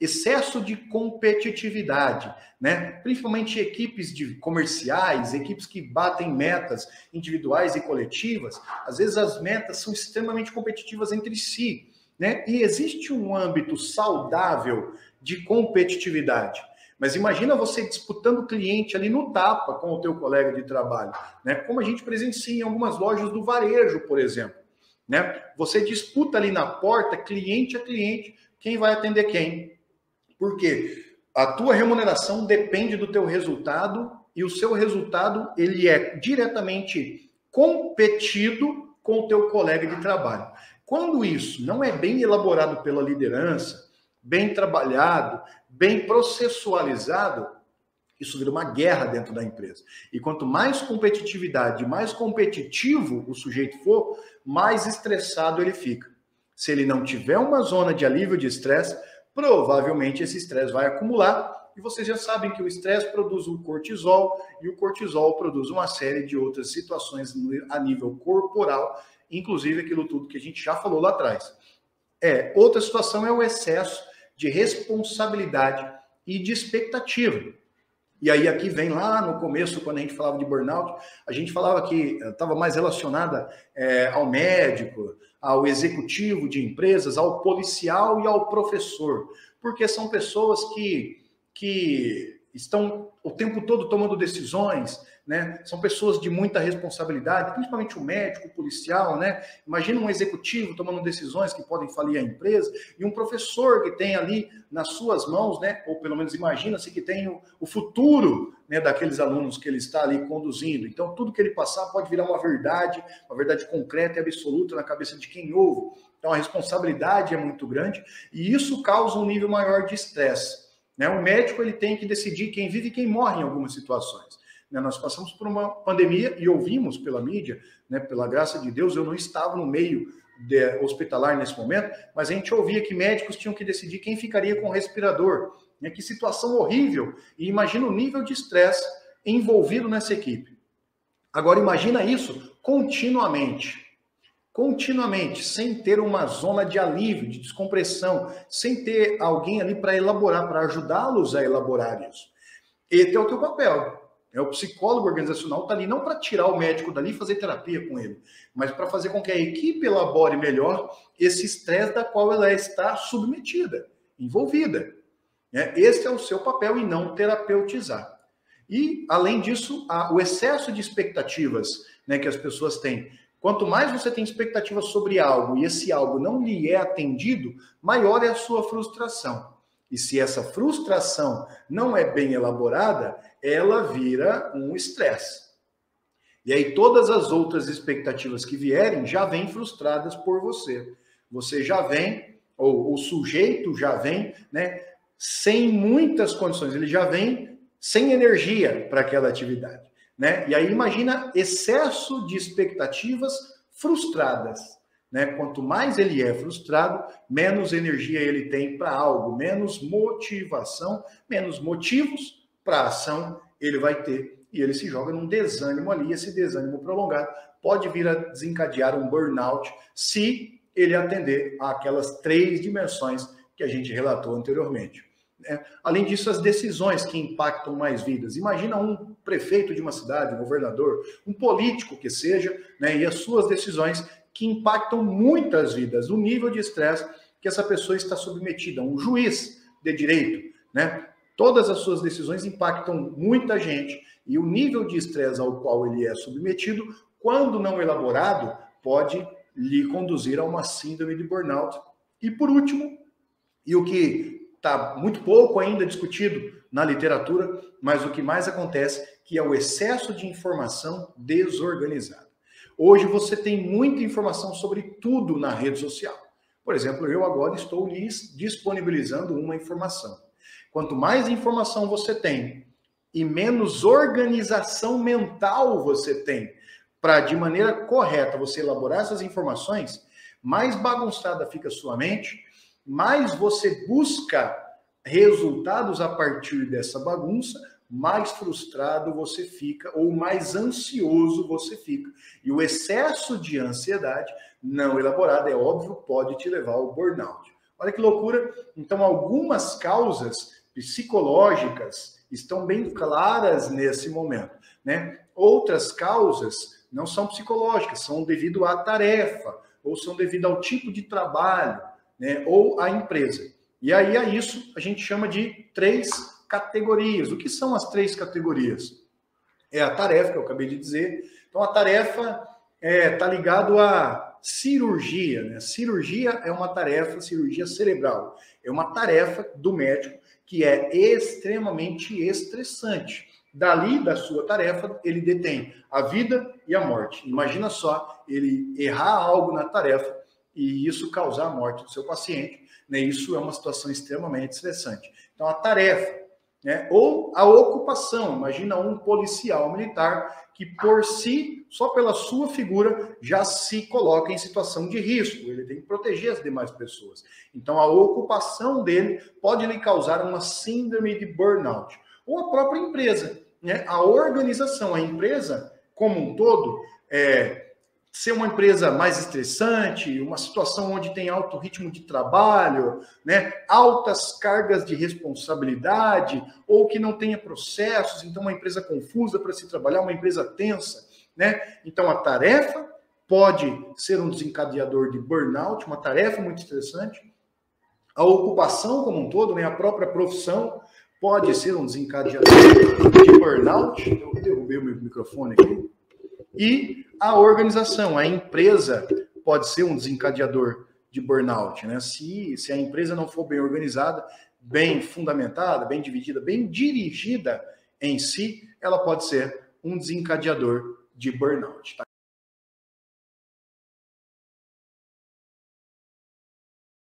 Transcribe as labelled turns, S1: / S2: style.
S1: excesso de competitividade, né? Principalmente equipes de comerciais, equipes que batem metas individuais e coletivas. Às vezes as metas são extremamente competitivas entre si, né? E existe um âmbito saudável de competitividade. Mas imagina você disputando o cliente ali no tapa com o teu colega de trabalho, né? Como a gente presencia em algumas lojas do varejo, por exemplo, né? Você disputa ali na porta, cliente a cliente, quem vai atender quem. Por quê? A tua remuneração depende do teu resultado e o seu resultado ele é diretamente competido com o teu colega de trabalho. Quando isso não é bem elaborado pela liderança, bem trabalhado, bem processualizado, isso vira uma guerra dentro da empresa. E quanto mais competitividade, mais competitivo o sujeito for, mais estressado ele fica. Se ele não tiver uma zona de alívio de estresse, provavelmente esse estresse vai acumular. E vocês já sabem que o estresse produz o cortisol, e o cortisol produz uma série de outras situações a nível corporal, inclusive aquilo tudo que a gente já falou lá atrás. Outra situação é o excesso de responsabilidade e de expectativa. E aí aqui vem lá no começo, quando a gente falava de burnout, a gente falava que estava mais relacionada ao médico, ao executivo de empresas, ao policial e ao professor, porque são pessoas que estão o tempo todo tomando decisões, né? São pessoas de muita responsabilidade, principalmente o médico, o policial, né? Imagina um executivo tomando decisões que podem falir a empresa e um professor que tem ali nas suas mãos, né? Ou pelo menos imagina-se que tem o futuro, né, daqueles alunos que ele está ali conduzindo. Então, tudo que ele passar pode virar uma verdade concreta e absoluta na cabeça de quem ouve. Então, a responsabilidade é muito grande e isso causa um nível maior de estresse. Né? O médico ele tem que decidir quem vive e quem morre em algumas situações. Nós passamos por uma pandemia e ouvimos pela mídia, né, pela graça de Deus, eu não estava no meio hospitalar nesse momento, mas a gente ouvia que médicos tinham que decidir quem ficaria com o respirador. Né, que situação horrível. E imagina o nível de estresse envolvido nessa equipe. Agora imagina isso continuamente, sem ter uma zona de alívio, de descompressão, sem ter alguém ali para elaborar, para ajudá-los a elaborar isso. Esse é o teu papel. O psicólogo organizacional está ali não para tirar o médico dali e fazer terapia com ele, mas para fazer com que a equipe elabore melhor esse estresse da qual ela está submetida, envolvida. Esse é o seu papel e não terapeutizar. E, além disso, o excesso de expectativas, né, que as pessoas têm. Quanto mais você tem expectativas sobre algo e esse algo não lhe é atendido, maior é a sua frustração. E se essa frustração não é bem elaborada, ela vira um estresse. E aí todas as outras expectativas que vierem já vêm frustradas por você. Você já vem, ou o sujeito já vem, né, sem muitas condições, ele já vem sem energia para aquela atividade. Né? E aí imagina excesso de expectativas frustradas. Né? Quanto mais ele é frustrado, menos energia ele tem para algo, menos motivação, menos motivos para a ação ele vai ter. E ele se joga num desânimo ali, esse desânimo prolongado pode vir a desencadear um burnout se ele atender àquelas 3 dimensões que a gente relatou anteriormente. Além disso, as decisões que impactam mais vidas. Imagina um prefeito de uma cidade, um governador, um político que seja, né, e as suas decisões que impactam muitas vidas, o nível de estresse que essa pessoa está submetida. Um juiz de direito, né? Todas as suas decisões impactam muita gente e o nível de estresse ao qual ele é submetido, quando não elaborado, pode lhe conduzir a uma síndrome de burnout. E por último, e o que está muito pouco ainda discutido na literatura, mas o que mais acontece, que é o excesso de informação desorganizada. Hoje você tem muita informação sobre tudo na rede social. Por exemplo, eu agora estou lhes disponibilizando uma informação. Quanto mais informação você tem e menos organização mental você tem para, de maneira correta, você elaborar essas informações, mais bagunçada fica a sua mente, mais você busca resultados a partir dessa bagunça, mais frustrado você fica ou mais ansioso você fica. E o excesso de ansiedade não elaborada, é óbvio, pode te levar ao burnout. Olha que loucura. Então, algumas causas psicológicas estão bem claras nesse momento, né? Outras causas não são psicológicas, são devido à tarefa, ou são devido ao tipo de trabalho, né? Ou à empresa. E aí, a isso, a gente chama de 3 categorias. O que são as 3 categorias? É a tarefa, que eu acabei de dizer. Então, a tarefa está ligado à cirurgia, né? Cirurgia é uma tarefa, cirurgia cerebral. É uma tarefa do médico que é extremamente estressante. Dali, da sua tarefa, ele detém a vida e a morte. Imagina só, ele errar algo na tarefa e isso causar a morte do seu paciente, né? Isso é uma situação extremamente estressante. Então, a tarefa, né? Ou a ocupação, imagina um policial militar que por si, só pela sua figura, já se coloca em situação de risco, ele tem que proteger as demais pessoas. Então a ocupação dele pode lhe causar uma síndrome de burnout. Ou a própria empresa, né? A organização, a empresa como um todo, ser uma empresa mais estressante, uma situação onde tem alto ritmo de trabalho, né? Altas cargas de responsabilidade, ou que não tenha processos, então uma empresa confusa para se trabalhar, uma empresa tensa, né? Então a tarefa pode ser um desencadeador de burnout, uma tarefa muito estressante. A ocupação como um todo, né? A própria profissão pode ser um desencadeador de burnout. Eu derrubei o meu microfone aqui. E a organização, a empresa pode ser um desencadeador de burnout, né? Se a empresa não for bem organizada, bem fundamentada, bem dividida, bem dirigida em si, ela pode ser um desencadeador de burnout. Tá?